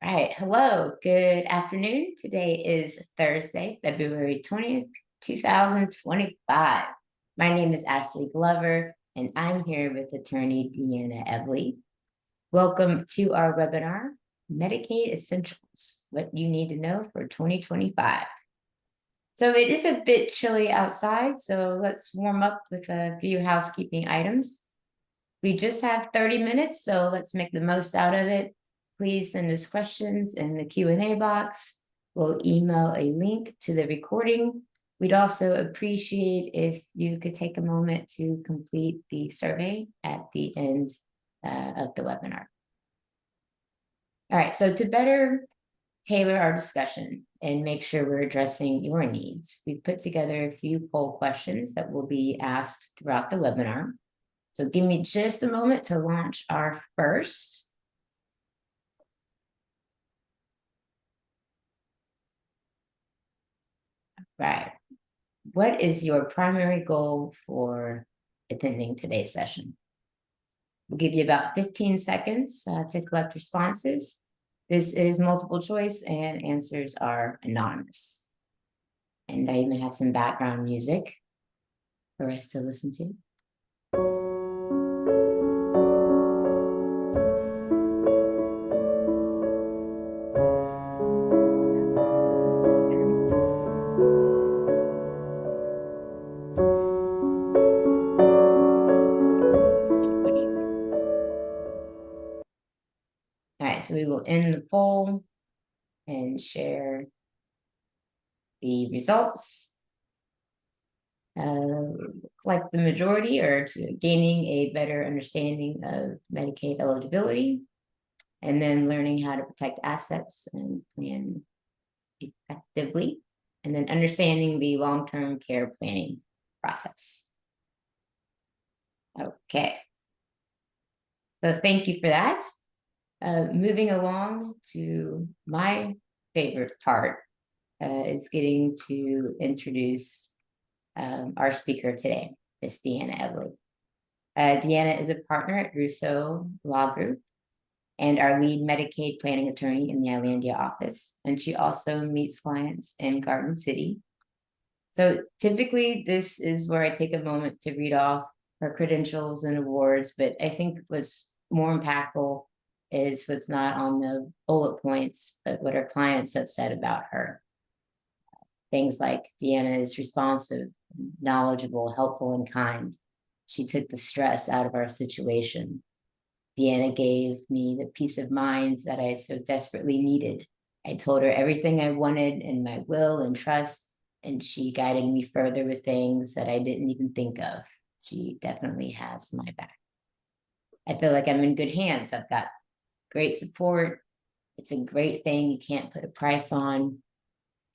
Right. Hello. Good afternoon. Today is Thursday, February 20th, 2025. My name is Ashley Glover, and I'm here with attorney Deanna Evely. Welcome to our webinar, Medicaid Essentials, What You Need to Know for 2025. So it is a bit chilly outside, so let's warm up with a few housekeeping items. We just have 30 minutes, so let's make the most out of it. Please send us questions in the Q&A box. We'll email a link to the recording. We'd also appreciate if you could take a moment to complete the survey at the end of the webinar. All right, so to better tailor our discussion and make sure we're addressing your needs, we've put together a few poll questions that will be asked throughout the webinar. So give me just a moment to launch our first. Right. What is your primary goal for attending today's session? We'll give you about 15 seconds to collect responses. This is multiple choice and answers are anonymous. And I even have some background music for us to listen to. All right, so we will end the poll and share the results. Looks like the majority are gaining a better understanding of Medicaid eligibility, and then learning how to protect assets and plan effectively, and then understanding the long-term care planning process. Okay. So thank you for that. Moving along to my favorite part is getting to introduce our speaker today, Ms. Deanna Evely. Deanna is a partner at Russo Law Group and our lead Medicaid planning attorney in the Islandia office. And she also meets clients in Garden City. So typically this is where I take a moment to read off her credentials and awards, but I think what's more impactful is what's not on the bullet points, but what our clients have said about her. Things like Deanna is responsive, knowledgeable, helpful, and kind. She took the stress out of our situation. Deanna gave me the peace of mind that I so desperately needed. I told her everything I wanted in my will and trust, and she guided me further with things that I didn't even think of. She definitely has my back. I feel like I'm in good hands. I've got great support. It's a great thing you can't put a price on.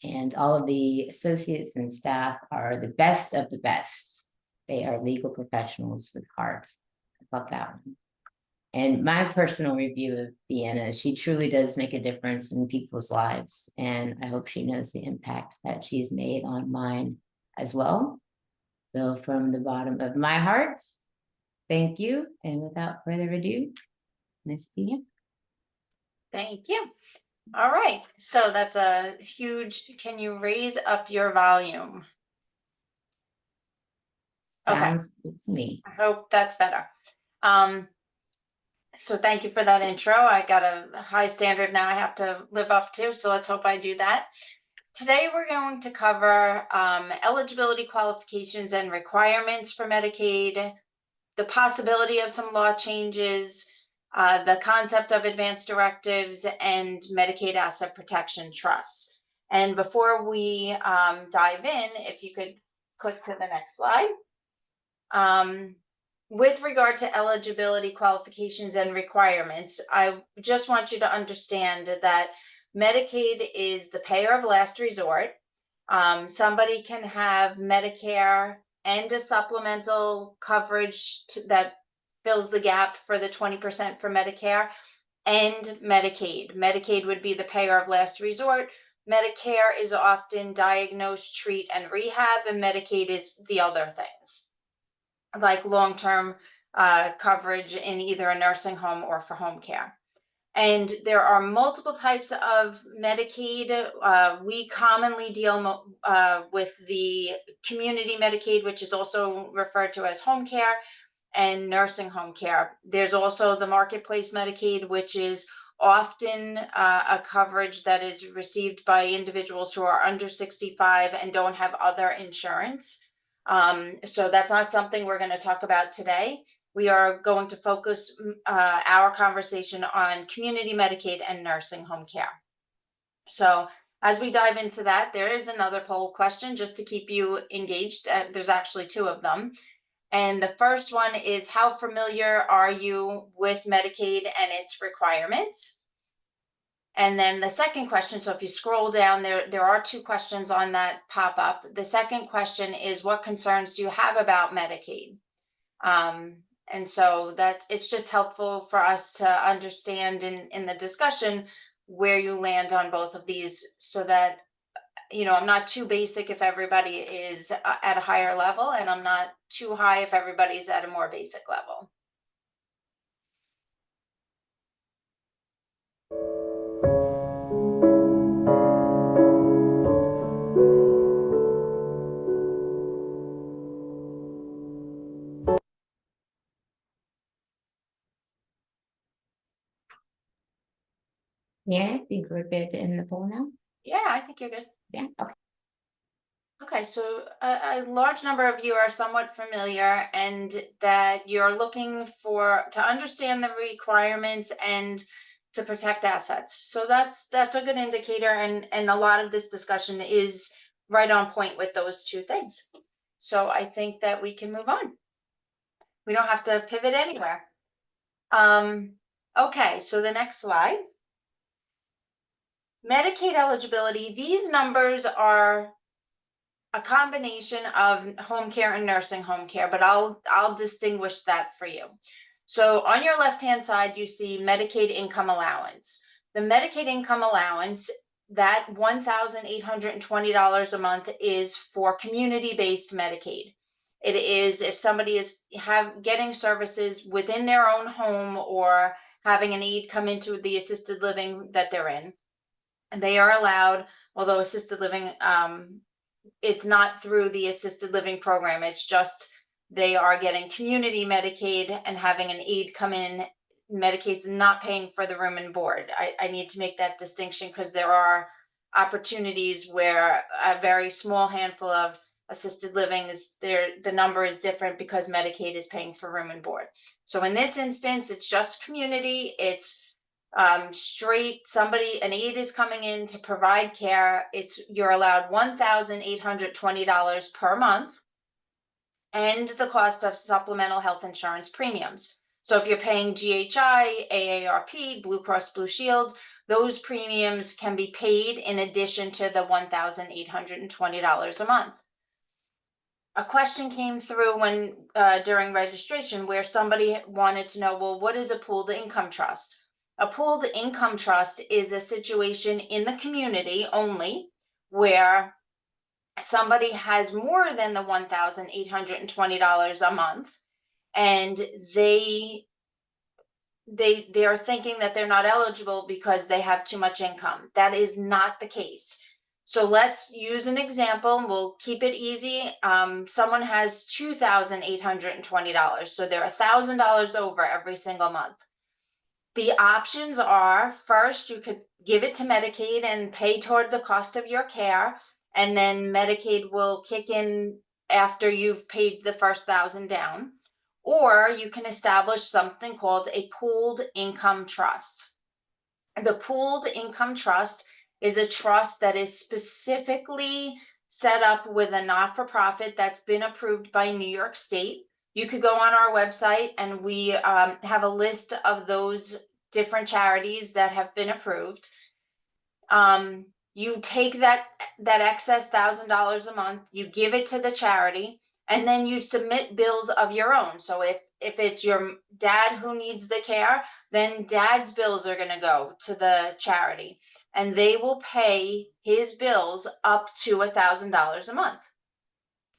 And all of the associates and staff are the best of the best. They are legal professionals with hearts. I love that one. And my personal review of Deanna, she truly does make a difference in people's lives. And I hope she knows the impact that she's made on mine as well. So from the bottom of my heart, thank you. And without further ado, Ms. Deanna. Thank you. All right. So that's a huge, can you raise up your volume? Sounds good to me. I hope that's better. So thank you for that intro. I got a high standard now I have to live up to, so let's hope I do that. Today we're going to cover eligibility, qualifications, and requirements for Medicaid, the possibility of some law changes, the concept of advance directives, and Medicaid Asset Protection Trusts. And before we dive in, if you could click to the next slide. With regard to eligibility, qualifications, and requirements, I just want you to understand that Medicaid is the payer of last resort. Somebody can have Medicare and a supplemental coverage that fills the gap for the 20% for Medicare and Medicaid. Medicaid would be the payer of last resort. Medicare is often diagnose, treat, and rehab, and Medicaid is the other things, like long-term coverage in either a nursing home or for home care. And there are multiple types of Medicaid. We commonly deal with the community Medicaid, which is also referred to as home care, and nursing home care. There's also the marketplace Medicaid, which is often a coverage that is received by individuals who are under 65 and don't have other insurance. So that's not something we're going to talk about today. We are going to focus our conversation on community Medicaid and nursing home care. So as we dive into that, there is another poll question just to keep you engaged. There's actually two of them. And the first one is, how familiar are you with Medicaid and its requirements? And then the second question, so if you scroll down, there are two questions on that pop up. The second question is, what concerns do you have about Medicaid? And so it's just helpful for us to understand in the discussion where you land on both of these, so that, I'm not too basic if everybody is at a higher level, and I'm not too high if everybody's at a more basic level. Yeah, I think we're good in the poll now. Yeah, I think you're good. Yeah, okay. Okay, so a large number of you are somewhat familiar, and that you're looking to understand the requirements and to protect assets. So that's a good indicator, and a lot of this discussion is right on point with those two things. So I think that we can move on. We don't have to pivot anywhere. Okay, so the next slide. Medicaid eligibility, these numbers are a combination of home care and nursing home care, but I'll distinguish that for you. So on your left-hand side, you see Medicaid income allowance. The Medicaid income allowance, that $1,820 a month, is for community-based Medicaid. It is if somebody is getting services within their own home, or having an aide come into the assisted living that they're in. And they are allowed, although assisted living, it's not through the assisted living program. It's just they are getting community Medicaid and having an aide come in. Medicaid's not paying for the room and board. I need to make that distinction, because there are opportunities where a very small handful of assisted living the number is different because Medicaid is paying for room and board. So in this instance, it's just community. It's straight, an aide is coming in to provide care. You're allowed $1,820 per month, and the cost of supplemental health insurance premiums. So if you're paying GHI, AARP, Blue Cross Blue Shield, those premiums can be paid in addition to the $1,820 a month. A question came through during registration, where somebody wanted to know, well, what is a pooled income trust? A pooled income trust is a situation in the community only where somebody has more than the $1,820 a month, and they are thinking that they're not eligible because they have too much income. That is not the case. So let's use an example. We'll keep it easy. Someone has $2,820, so they're $1,000 over every single month. The options are, first, you could give it to Medicaid and pay toward the cost of your care, and then Medicaid will kick in after you've paid the first $1,000 down. Or you can establish something called a pooled income trust. The pooled income trust is a trust that is specifically set up with a not-for-profit that's been approved by New York State. You could go on our website, and we have a list of those different charities that have been approved. You take that excess $1,000 a month, you give it to the charity, and then you submit bills of your own. So if it's your dad who needs the care, then dad's bills are going to go to the charity, and they will pay his bills up to $1,000 a month.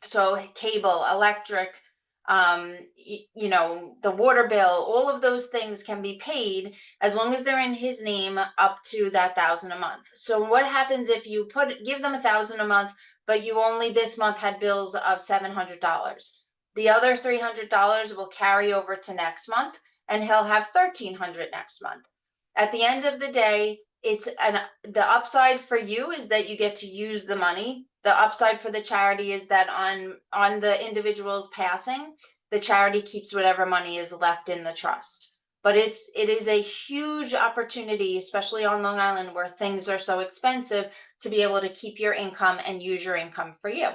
So cable, electric, the water bill, all of those things can be paid as long as they're in his name up to that $1,000 a month. So what happens if you give them $1,000 a month, but you only this month had bills of $700? The other $300 will carry over to next month, and he'll have $1,300 next month. At the end of the day, the upside for you is that you get to use the money. The upside for the charity is that on the individual's passing, the charity keeps whatever money is left in the trust. But it is a huge opportunity, especially on Long Island where things are so expensive, to be able to keep your income and use your income for you.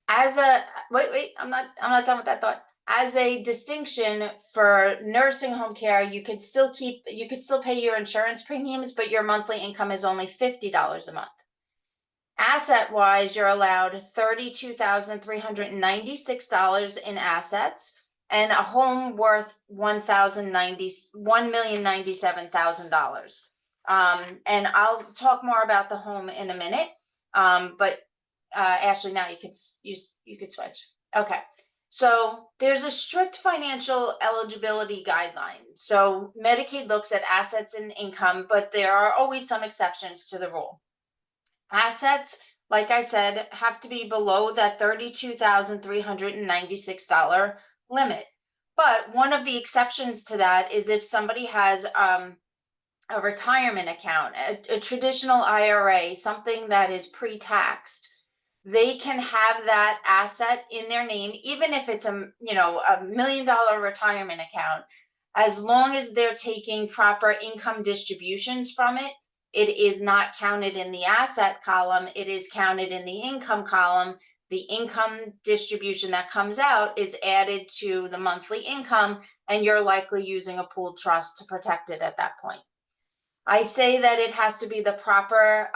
I'm not done with that thought. As a distinction for nursing home care, you could still pay your insurance premiums, but your monthly income is only $50 a month. Asset-wise, you're allowed $32,396 in assets and a home worth $1,097,000. And I'll talk more about the home in a minute. But Ashley, now you could switch. Okay. So there's a strict financial eligibility guideline. So Medicaid looks at assets and income, but there are always some exceptions to the rule. Assets, like I said, have to be below that $32,396 limit. But one of the exceptions to that is if somebody has a retirement account, a traditional IRA, something that is pre-taxed, they can have that asset in their name, even if it's a $1 million retirement account, as long as they're taking proper income distributions from it. It is not counted in the asset column. It is counted in the income column. The income distribution that comes out is added to the monthly income, and you're likely using a pooled trust to protect it at that point. I say that it has to be the proper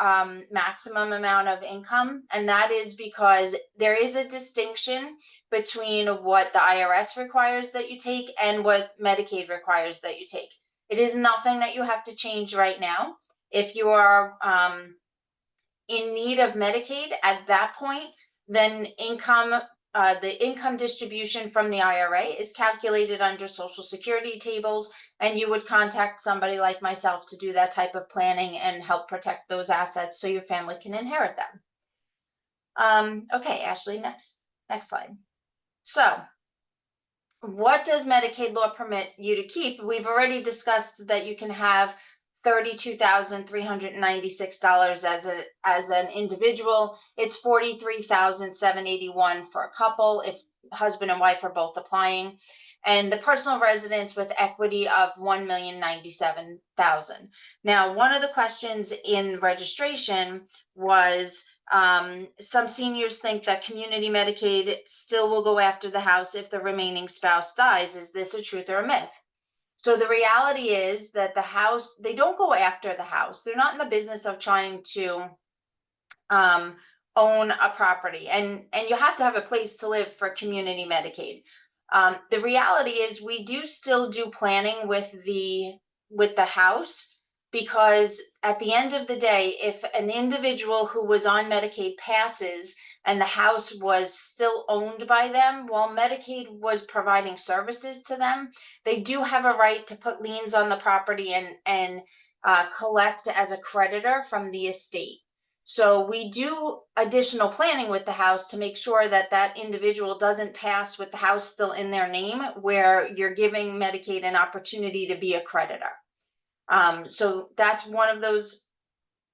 maximum amount of income, and that is because there is a distinction between what the IRS requires that you take and what Medicaid requires that you take. It is nothing that you have to change right now. If you are in need of Medicaid at that point, then the income distribution from the IRA is calculated under Social Security tables, and you would contact somebody like myself to do that type of planning and help protect those assets so your family can inherit them. Okay, Ashley, next slide. So what does Medicaid law permit you to keep? We've already discussed that you can have $32,396 as an individual. It's $43,781 for a couple if husband and wife are both applying, and the personal residence with equity of $1,097,000. Now, one of the questions in registration was some seniors think that community Medicaid still will go after the house if the remaining spouse dies. Is this a truth or a myth? So the reality is that the house, they don't go after the house. They're not in the business of trying to own a property, and you have to have a place to live for community Medicaid. The reality is we do still do planning with the house, because at the end of the day, if an individual who was on Medicaid passes and the house was still owned by them while Medicaid was providing services to them, they do have a right to put liens on the property and collect as a creditor from the estate. So we do additional planning with the house to make sure that that individual doesn't pass with the house still in their name, where you're giving Medicaid an opportunity to be a creditor. So that's one of those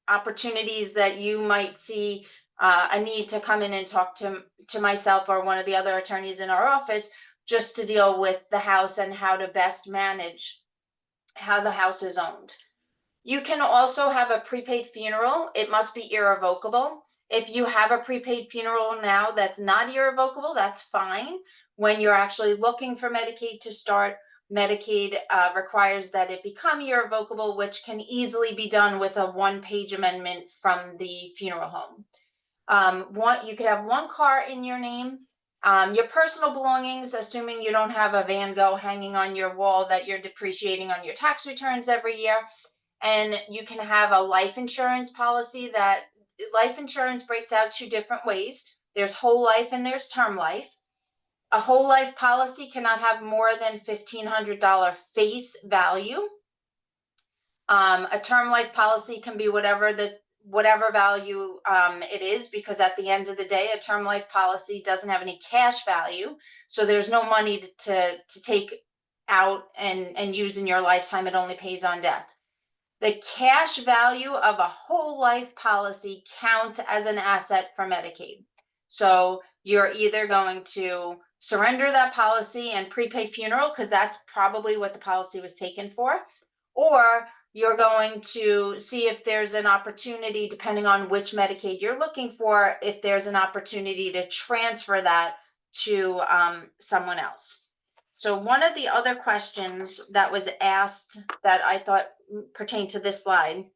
opportunities that you might see a need to come in and talk to myself or one of the other attorneys in our office, just to deal with the house and how to best manage how the house is owned. You can also have a prepaid funeral. It must be irrevocable. If you have a prepaid funeral now that's not irrevocable, that's fine. When you're actually looking for Medicaid to start, Medicaid requires that it become irrevocable, which can easily be done with a one-page amendment from the funeral home. You could have one car in your name. Your personal belongings, assuming you don't have a Van Gogh hanging on your wall that you're depreciating on your tax returns every year. And you can have a life insurance policy. That life insurance breaks out two different ways. There's whole life and there's term life. A whole life policy cannot have more than $1,500 face value. A term life policy can be whatever value it is, because at the end of the day, a term life policy doesn't have any cash value, so there's no money to take out and use in your lifetime. It only pays on death. The cash value of a whole life policy counts as an asset for Medicaid. So you're either going to surrender that policy and prepay funeral, because that's probably what the policy was taken for, or you're going to see if there's an opportunity, depending on which Medicaid you're looking for, if there's an opportunity to transfer that to someone else. So one of the other questions that was asked that I thought pertained to this slide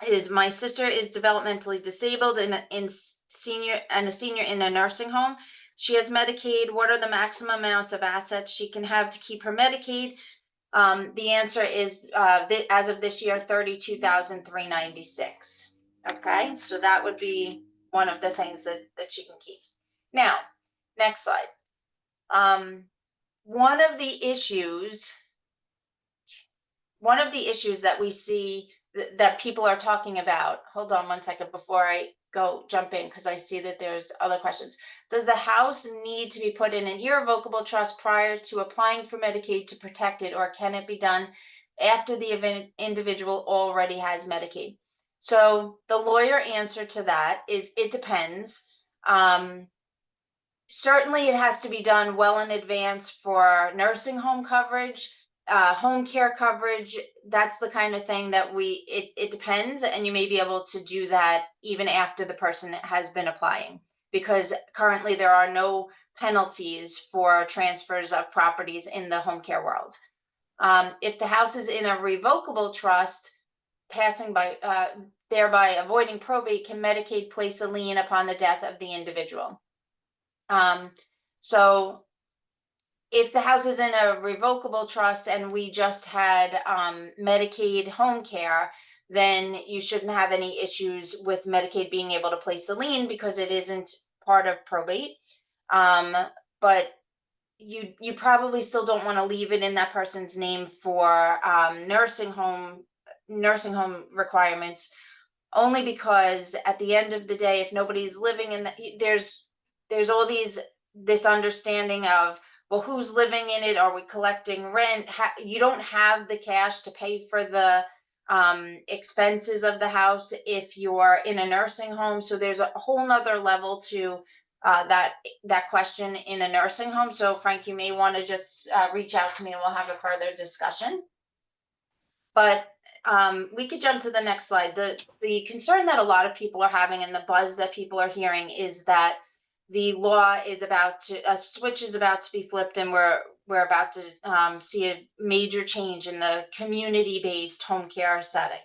is, my sister is developmentally disabled and a senior in a nursing home. She has Medicaid. What are the maximum amounts of assets she can have to keep her Medicaid? The answer is, as of this year, $32,396. Okay, so that would be one of the things that she can keep. Now, next slide. One of the issues that we see that people are talking about, hold on one second before I jump in, because I see that there's other questions. Does the house need to be put in an irrevocable trust prior to applying for Medicaid to protect it, or can it be done after the individual already has Medicaid? So the lawyer answer to that is, it depends. Certainly it has to be done well in advance for nursing home coverage, home care coverage. That's the kind of thing that it depends, and you may be able to do that even after the person has been applying, because currently there are no penalties for transfers of properties in the home care world. If the house is in a revocable trust, thereby avoiding probate, can Medicaid place a lien upon the death of the individual? So if the house is in a revocable trust and we just had Medicaid home care, then you shouldn't have any issues with Medicaid being able to place a lien, because it isn't part of probate. But you probably still don't want to leave it in that person's name for nursing home requirements, only because at the end of the day, if nobody's living in there's all this understanding of, well, who's living in it? Are we collecting rent? You don't have the cash to pay for the expenses of the house if you're in a nursing home. So there's a whole nother level to that question in a nursing home. So Frank, you may want to just reach out to me and we'll have a further discussion. But we could jump to the next slide. The concern that a lot of people are having, and the buzz that people are hearing, is that the law is a switch is about to be flipped, and we're about to see a major change in the community-based home care setting.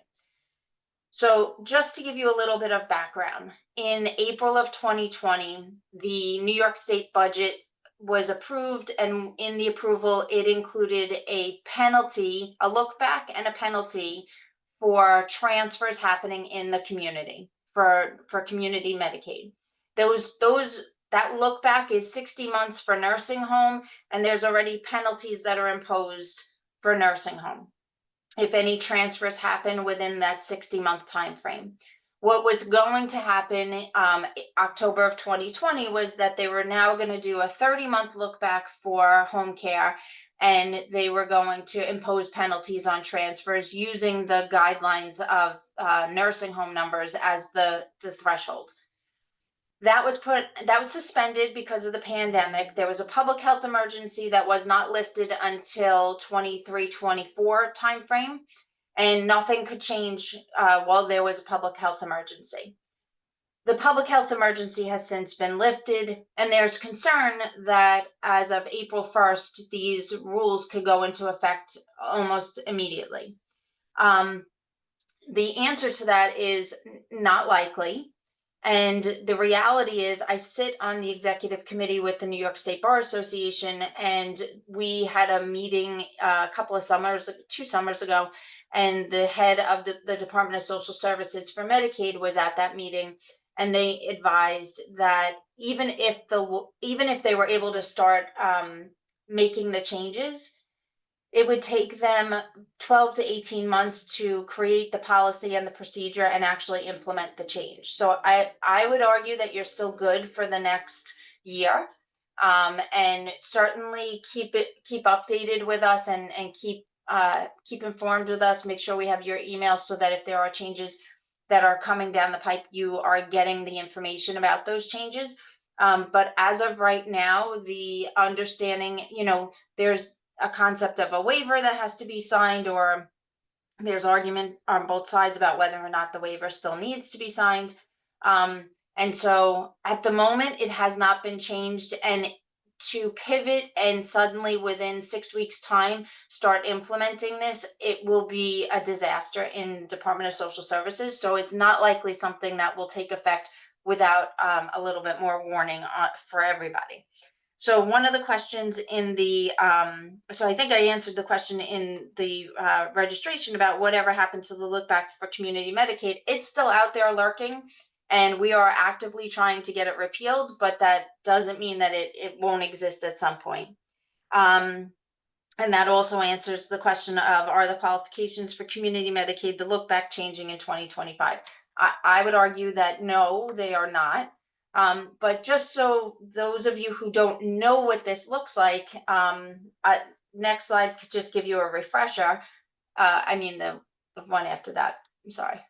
So just to give you a little bit of background, in April of 2020, the New York State budget was approved, and in the approval, it included a penalty, a look back and a penalty for transfers happening in the community for community Medicaid. That look back is 60 months for nursing home, and there's already penalties that are imposed for nursing home if any transfers happen within that 60-month time frame. What was going to happen October of 2020 was that they were now going to do a 30-month look back for home care, and they were going to impose penalties on transfers using the guidelines of nursing home numbers as the threshold. That was suspended because of the pandemic. There was a public health emergency that was not lifted until 23-24 timeframe, and nothing could change while there was a public health emergency. The public health emergency has since been lifted, and there's concern that as of April 1st, these rules could go into effect almost immediately. The answer to that is not likely. And the reality is, I sit on the executive committee with the New York State Bar Association, and we had a meeting two summers ago, and the head of the Department of Social Services for Medicaid was at that meeting. and they advised that even if they were able to start making the changes, it would take them 12 to 18 months to create the policy and the procedure and actually implement the change. So I would argue that you're still good for the next year. And certainly keep updated with us, and keep informed with us. Make sure we have your email so that if there are changes that are coming down the pipe, you are getting the information about those changes. But as of right now, the understanding, there's a concept of a waiver that has to be signed, or there's argument on both sides about whether or not the waiver still needs to be signed. And so at the moment, it has not been changed, and to pivot and suddenly within 6 weeks time start implementing this, it will be a disaster in Department of Social Services. So it's not likely something that will take effect without a little bit more warning for everybody. So one of the questions in the, so I think I answered the question in the registration about whatever happened to the look back for community Medicaid. It's still out there lurking, and we are actively trying to get it repealed, but that doesn't mean that it won't exist at some point. And that also answers the question of, are the qualifications for community Medicaid, the look back, changing in 2025? I would argue that no, they are not. But just so those of you who don't know what this looks like, next slide could just give you a refresher. I mean, the one after that, I'm sorry.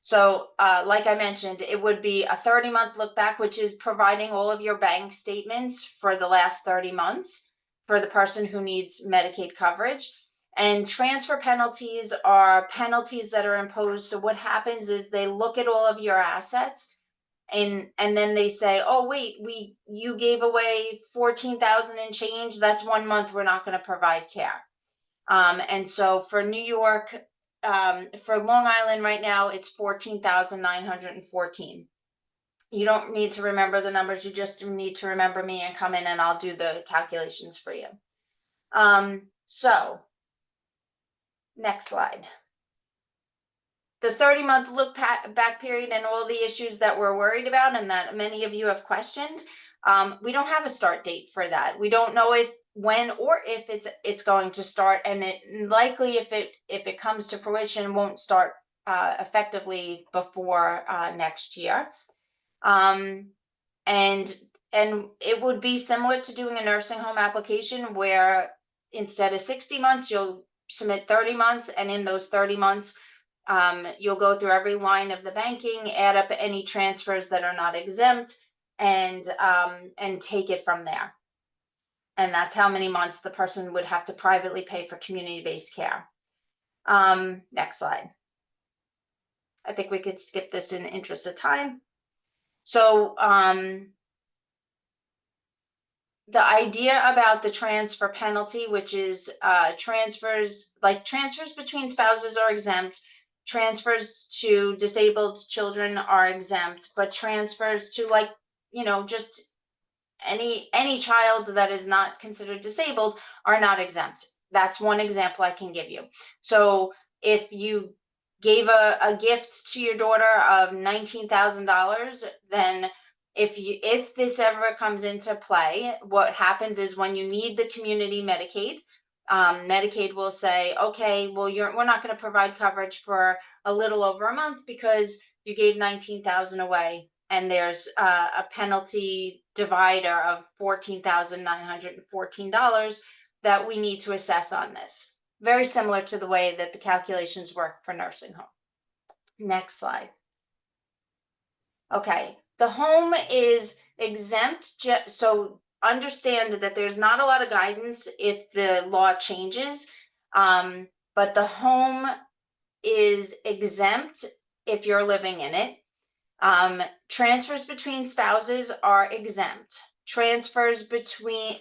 So like I mentioned, it would be a 30-month look back, which is providing all of your bank statements for the last 30 months for the person who needs Medicaid coverage. And transfer penalties are penalties that are imposed. So what happens is they look at all of your assets, and then they say, oh wait, you gave away 14,000 and change, that's 1 month, we're not going to provide care. And so for New York, for Long Island right now, it's 14,914. You don't need to remember the numbers, you just need to remember me and come in and I'll do the calculations for you. So next slide. The 30-month look back period and all the issues that we're worried about and that many of you have questioned, we don't have a start date for that. We don't know when or if it's going to start, and it likely, if it comes to fruition, won't start effectively before next year. And it would be similar to doing a nursing home application, where instead of 60 months, you'll submit 30 months, and in those 30 months, you'll go through every line of the banking, add up any transfers that are not exempt, and take it from there. And that's how many months the person would have to privately pay for community-based care. Next slide. I think we could skip this in the interest of time. So the idea about the transfer penalty, which is transfers between spouses are exempt, transfers to disabled children are exempt, but transfers to just any child that is not considered disabled are not exempt. That's one example I can give you. So if you gave a gift to your daughter of $19,000, then if this ever comes into play, what happens is when you need the community Medicaid, Medicaid will say, okay, well, we're not going to provide coverage for a little over a month because you gave 19,000 away, and there's a penalty divider of $14,914 that we need to assess on this. Very similar to the way that the calculations work for nursing home. Next slide. Okay, the home is exempt, so understand that there's not a lot of guidance if the law changes, but the home is exempt if you're living in it. Transfers between spouses are exempt. Transfers between,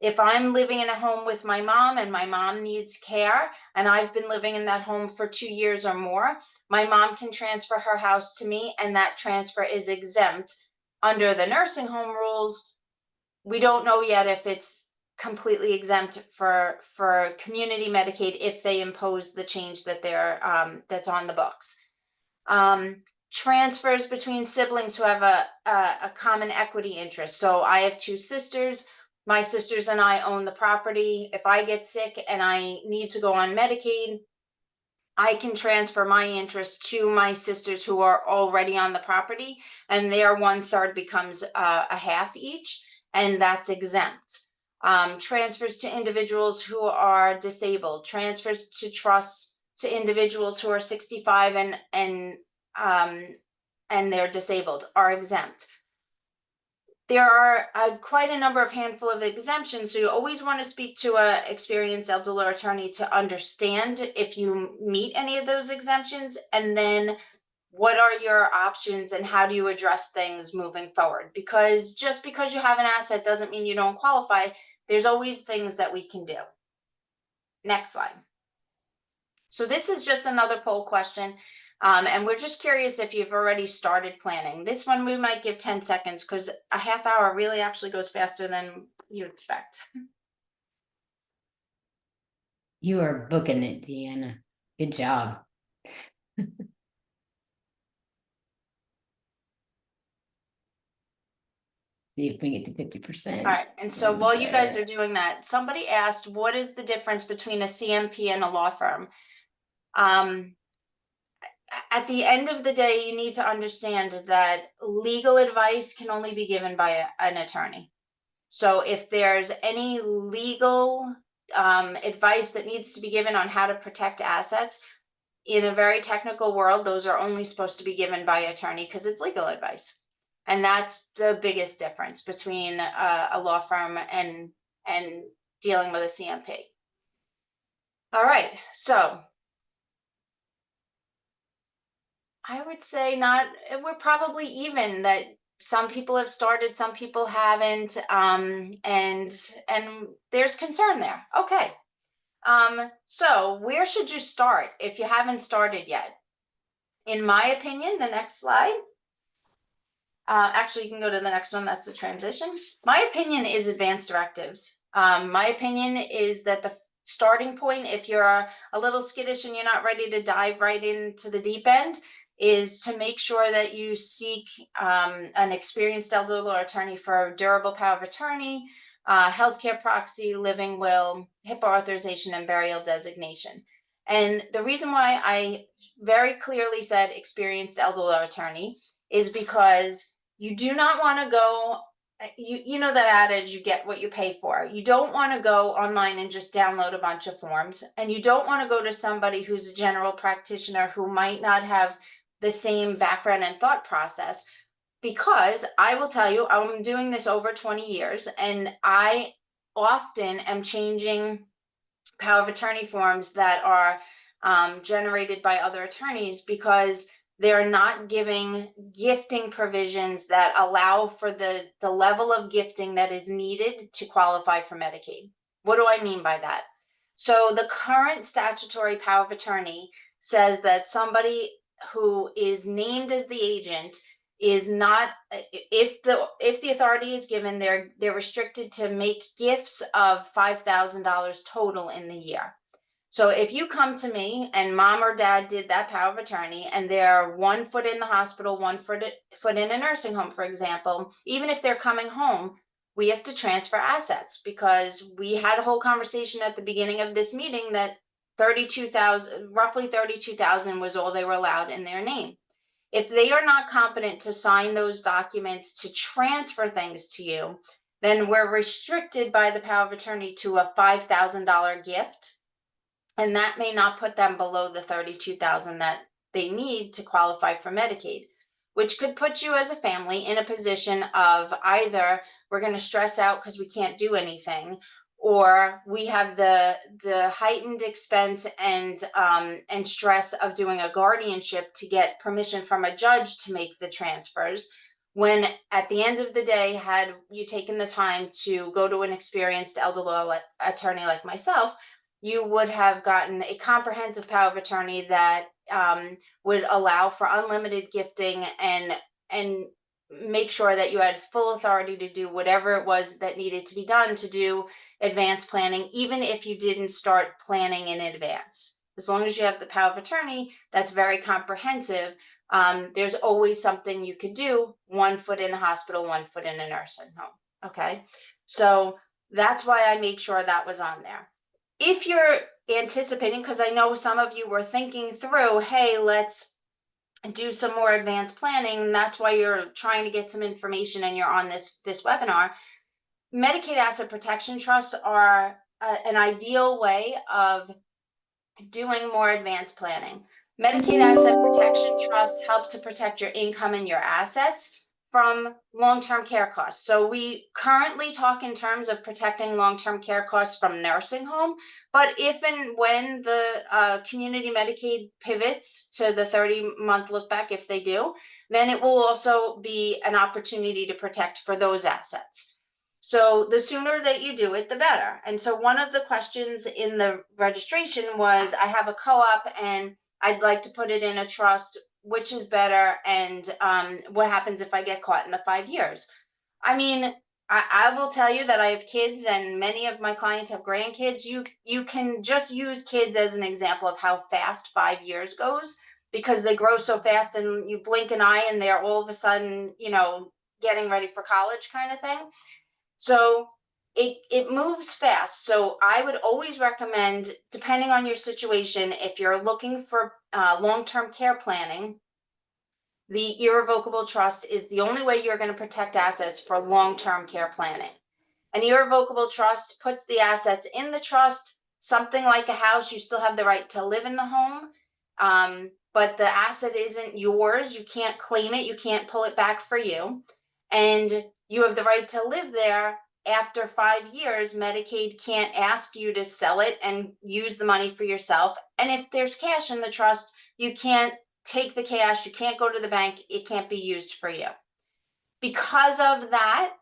if I'm living in a home with my mom and my mom needs care and I've been living in that home for 2 years or more, my mom can transfer her house to me, and that transfer is exempt under the nursing home rules. We don't know yet if it's completely exempt for community Medicaid if they impose the change that that's on the books. transfers between siblings who have a common equity interest. So I have two sisters. My sisters and I own the property. If I get sick and I need to go on Medicaid, I can transfer my interest to my sisters who are already on the property, and their 1/3 becomes a half each, and that's exempt. Transfers to individuals who are disabled, transfers to trusts to individuals who are 65 and they're disabled are exempt. There are quite a number of handful of exemptions, so you always want to speak to an experienced elder attorney to understand if you meet any of those exemptions, and then what are your options and how do you address things moving forward? Because just because you have an asset doesn't mean you don't qualify. There's always things that we can do. Next slide. So this is just another poll question. And we're just curious if you've already started planning. This one we might give 10 seconds because a half hour really actually goes faster than you expect. You are booking it, Deanna. Good job. See if we get to 50%. All right, and so while you guys are doing that, somebody asked, what is the difference between a CMP and a law firm? At the end of the day, you need to understand that legal advice can only be given by an attorney. So if there's any legal advice that needs to be given on how to protect assets in a very technical world, those are only supposed to be given by attorney because it's legal advice. And that's the biggest difference between a law firm and dealing with a CMP. All right, so I would say we're probably even, that some people have started, some people haven't, and there's concern there. Okay. So where should you start if you haven't started yet? In my opinion, the next slide. Actually, you can go to the next one. That's the transition. My opinion is advanced directives. My opinion is that the starting point, if you're a little skittish and you're not ready to dive right into the deep end, is to make sure that you seek an experienced elder law attorney for durable power of attorney, healthcare proxy, living will, HIPAA authorization, and burial designation. And the reason why I very clearly said experienced elder law attorney is because you do not want to go, you know that adage, you get what you pay for. You don't want to go online and just download a bunch of forms, and you don't want to go to somebody who's a general practitioner who might not have the same background and thought process. Because I will tell you, I'm doing this over 20 years, and I often am changing power of attorney forms that are generated by other attorneys because they're not giving gifting provisions that allow for the level of gifting that is needed to qualify for Medicaid. What do I mean by that? So the current statutory power of attorney says that somebody who is named as the agent is not, if the authority is given, they're restricted to make gifts of $5,000 total in the year. So if you come to me and mom or dad did that power of attorney and they're 1 foot in the hospital, 1 foot in a nursing home, for example, even if they're coming home, we have to transfer assets, because we had a whole conversation at the beginning of this meeting that roughly 32,000 was all they were allowed in their name. If they are not competent to sign those documents to transfer things to you, then we're restricted by the power of attorney to a $5,000 gift. And that may not put them below the 32,000 that they need to qualify for Medicaid, which could put you as a family in a position of either we're going to stress out because we can't do anything, or we have the heightened expense and stress of doing a guardianship to get permission from a judge to make the transfers. When at the end of the day, had you taken the time to go to an experienced elder law attorney like myself, you would have gotten a comprehensive power of attorney that would allow for unlimited gifting and make sure that you had full authority to do whatever it was that needed to be done to do advanced planning, even if you didn't start planning in advance. As long as you have the power of attorney, that's very comprehensive. There's always something you could do, 1 foot in a hospital, 1 foot in a nursing home. Okay. So that's why I made sure that was on there. If you're anticipating, because I know some of you were thinking through, hey, let's do some more advanced planning, and that's why you're trying to get some information and you're on this webinar. Medicaid Asset Protection Trusts are an ideal way of doing more advanced planning. Medicaid Asset Protection Trusts help to protect your income and your assets from long-term care costs. So we currently talk in terms of protecting long-term care costs from nursing home, but if and when the community Medicaid pivots to the 30-month look back, if they do, then it will also be an opportunity to protect for those assets. So the sooner that you do it, the better. And so one of the questions in the registration was, I have a co-op and I'd like to put it in a trust, which is better? And what happens if I get caught in the 5 years? I mean, I will tell you that I have kids and many of my clients have grandkids. You can just use kids as an example of how fast 5 years goes, because they grow so fast and you blink an eye and they're all of a sudden, getting ready for college kind of thing. So it moves fast. So I would always recommend, depending on your situation, if you're looking for long-term care planning, the irrevocable trust is the only way you're going to protect assets for long-term care planning. An irrevocable trust puts the assets in the trust. Something like a house, you still have the right to live in the home, but the asset isn't yours. You can't claim it. You can't pull it back for you. And you have the right to live there. After 5 years, Medicaid can't ask you to sell it and use the money for yourself. And if there's cash in the trust, you can't take the cash. You can't go to the bank. It can't be used for you. Because of that,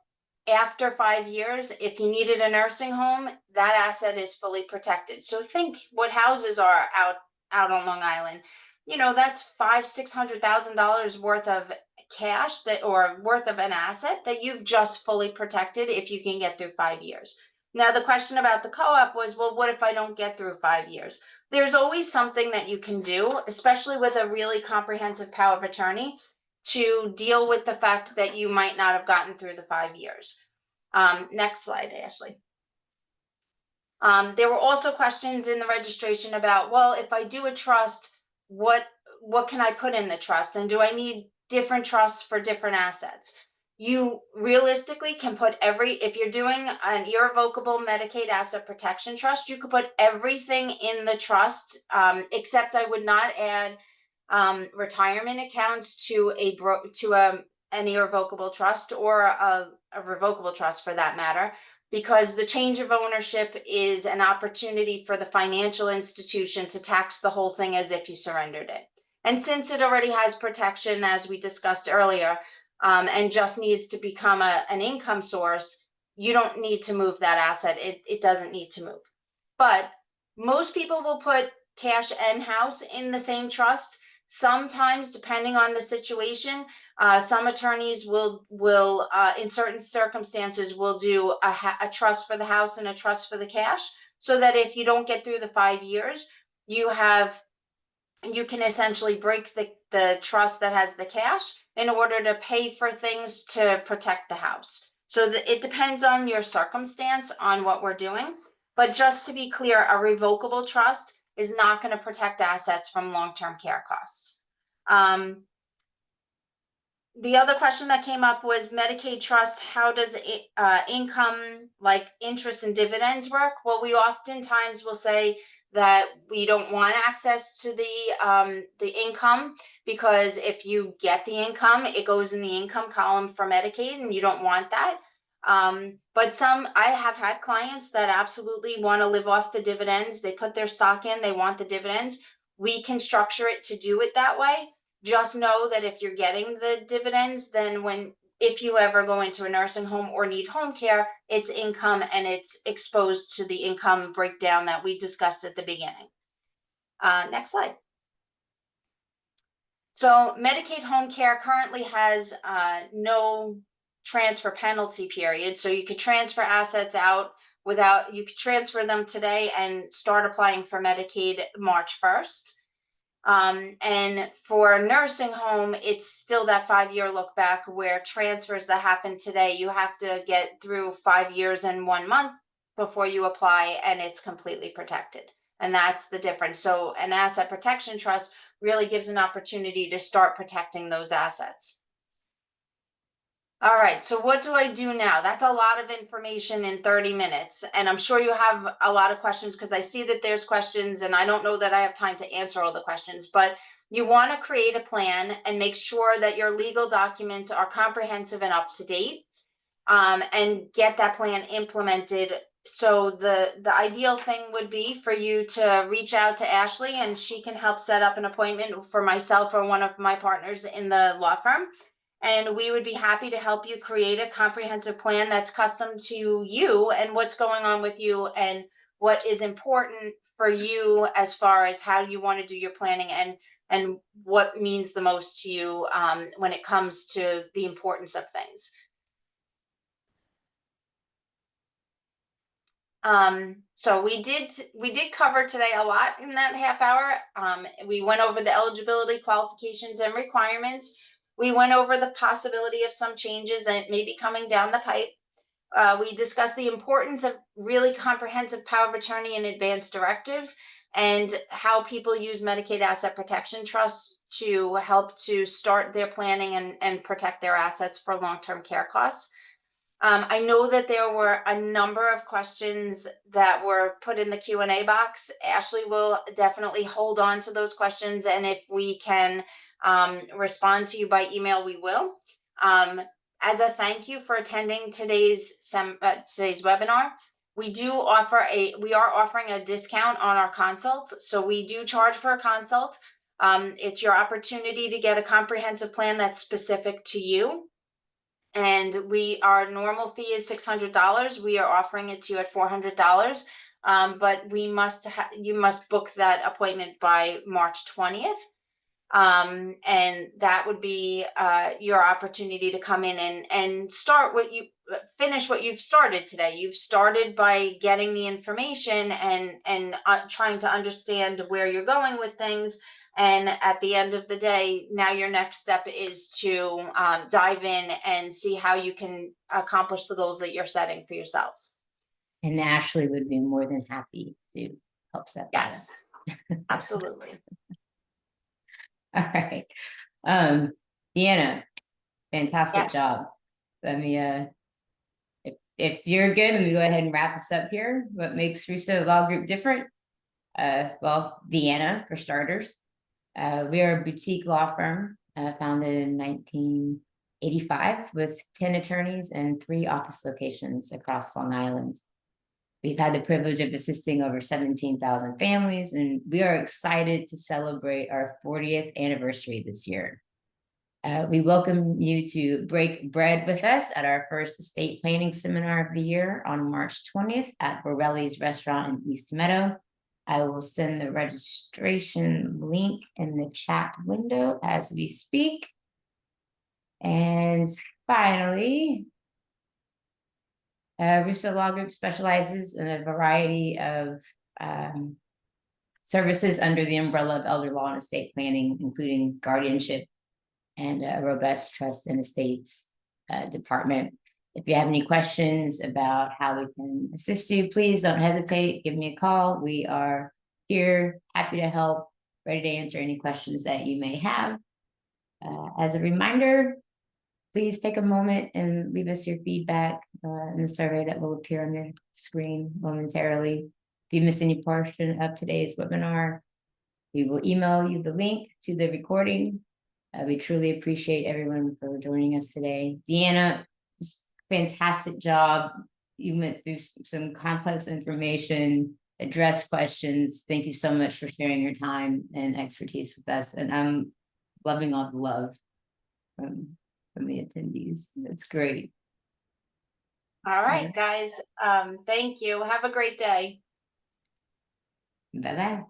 after 5 years, if you needed a nursing home, that asset is fully protected. So think what houses are out on Long Island. That's $500,000-$600,000 worth of cash or worth of an asset that you've just fully protected if you can get through 5 years. Now, the question about the co-op was, well, what if I don't get through 5 years? There's always something that you can do, especially with a really comprehensive power of attorney, to deal with the fact that you might not have gotten through the 5 years. Next slide, Ashley. There were also questions in the registration about, well, if I do a trust, what can I put in the trust? And do I need different trusts for different assets? You realistically can put if you're doing an irrevocable Medicaid Asset Protection Trust, you could put everything in the trust, except I would not add retirement accounts to an irrevocable trust or a revocable trust for that matter, because the change of ownership is an opportunity for the financial institution to tax the whole thing as if you surrendered it. And since it already has protection, as we discussed earlier, and just needs to become an income source, you don't need to move that asset. It doesn't need to move. But most people will put cash and house in the same trust. Sometimes, depending on the situation, some attorneys will in certain circumstances, will do a trust for the house and a trust for the cash, so that if you don't get through the 5 years, you can essentially break the trust that has the cash in order to pay for things to protect the house. So it depends on your circumstance on what we're doing. But just to be clear, a revocable trust is not going to protect assets from long-term care costs. The other question that came up was Medicaid trust. How does income like interest and dividends work? Well, we oftentimes will say that we don't want access to the income, because if you get the income, it goes in the income column for Medicaid, and you don't want that. But I have had clients that absolutely want to live off the dividends. They put their stock in, they want the dividends. We can structure it to do it that way. Just know that if you're getting the dividends, then if you ever go into a nursing home or need home care, it's income and it's exposed to the income breakdown that we discussed at the beginning. Next slide. So Medicaid home care currently has no transfer penalty period. So you could transfer assets out you could transfer them today and start applying for Medicaid March 1st. And for a nursing home, it's still that 5-year look back where transfers that happen today, you have to get through 5 years and 1 month before you apply, and it's completely protected. And that's the difference. So an asset protection trust really gives an opportunity to start protecting those assets. All right, so what do I do now? That's a lot of information in 30 minutes. And I'm sure you have a lot of questions because I see that there's questions and I don't know that I have time to answer all the questions, but you want to create a plan and make sure that your legal documents are comprehensive and up to date, and get that plan implemented. So the ideal thing would be for you to reach out to Ashley and she can help set up an appointment for myself or one of my partners in the law firm. And we would be happy to help you create a comprehensive plan that's custom to you and what's going on with you and what is important for you as far as how you want to do your planning and what means the most to you, when it comes to the importance of things. So we did cover today a lot in that half hour. We went over the eligibility, qualifications, and requirements. We went over the possibility of some changes that may be coming down the pipe. We discussed the importance of really comprehensive power of attorney and advance directives and how people use Medicaid Asset Protection Trusts to help to start their planning and protect their assets for long-term care costs. I know that there were a number of questions that were put in the Q&A box. Ashley will definitely hold on to those questions, and if we can respond to you by email, we will. As a thank you for attending today's webinar, we are offering a discount on our consult. So we do charge for a consult. It's your opportunity to get a comprehensive plan that's specific to you. And our normal fee is $600. We are offering it to you at $400. But you must book that appointment by March 20th. And that would be your opportunity to come in and finish what you've started today. You've started by getting the information and trying to understand where you're going with things. And at the end of the day, now your next step is to dive in and see how you can accomplish the goals that you're setting for yourselves. And Ashley would be more than happy to help set that Yes, absolutely. up. All right. Deanna, fantastic job. Let me if you're good, let me go ahead and wrap this up here. What makes Russo Law Group different? Well, Deanna, for starters. We are a boutique law firm founded in 1985 with 10 attorneys and 3 office locations across Long Island. We've had the privilege of assisting over 17,000 families, and we are excited to celebrate our 40th anniversary this year. We welcome you to break bread with us at our first estate planning seminar of the year on March 20th at Borelli's Restaurant in East Meadow. I will send the registration link in the chat window as we speak. And finally, Russo Law Group specializes in a variety of services under the umbrella of elder law and estate planning, including guardianship and a robust trust and estates department. If you have any questions about how we can assist you, please don't hesitate. Give me a call. We are here, happy to help, ready to answer any questions that you may have. As a reminder, please take a moment and leave us your feedback in the survey that will appear on your screen momentarily. If you miss any portion of today's webinar, we will email you the link to the recording. We truly appreciate everyone for joining us today. Deanna, just fantastic job. You went through some complex information, addressed questions. Thank you so much for sharing your time and expertise with us. And I'm loving all the love from the attendees. That's great. All right, guys. Thank you. Have a great day. Bye-bye.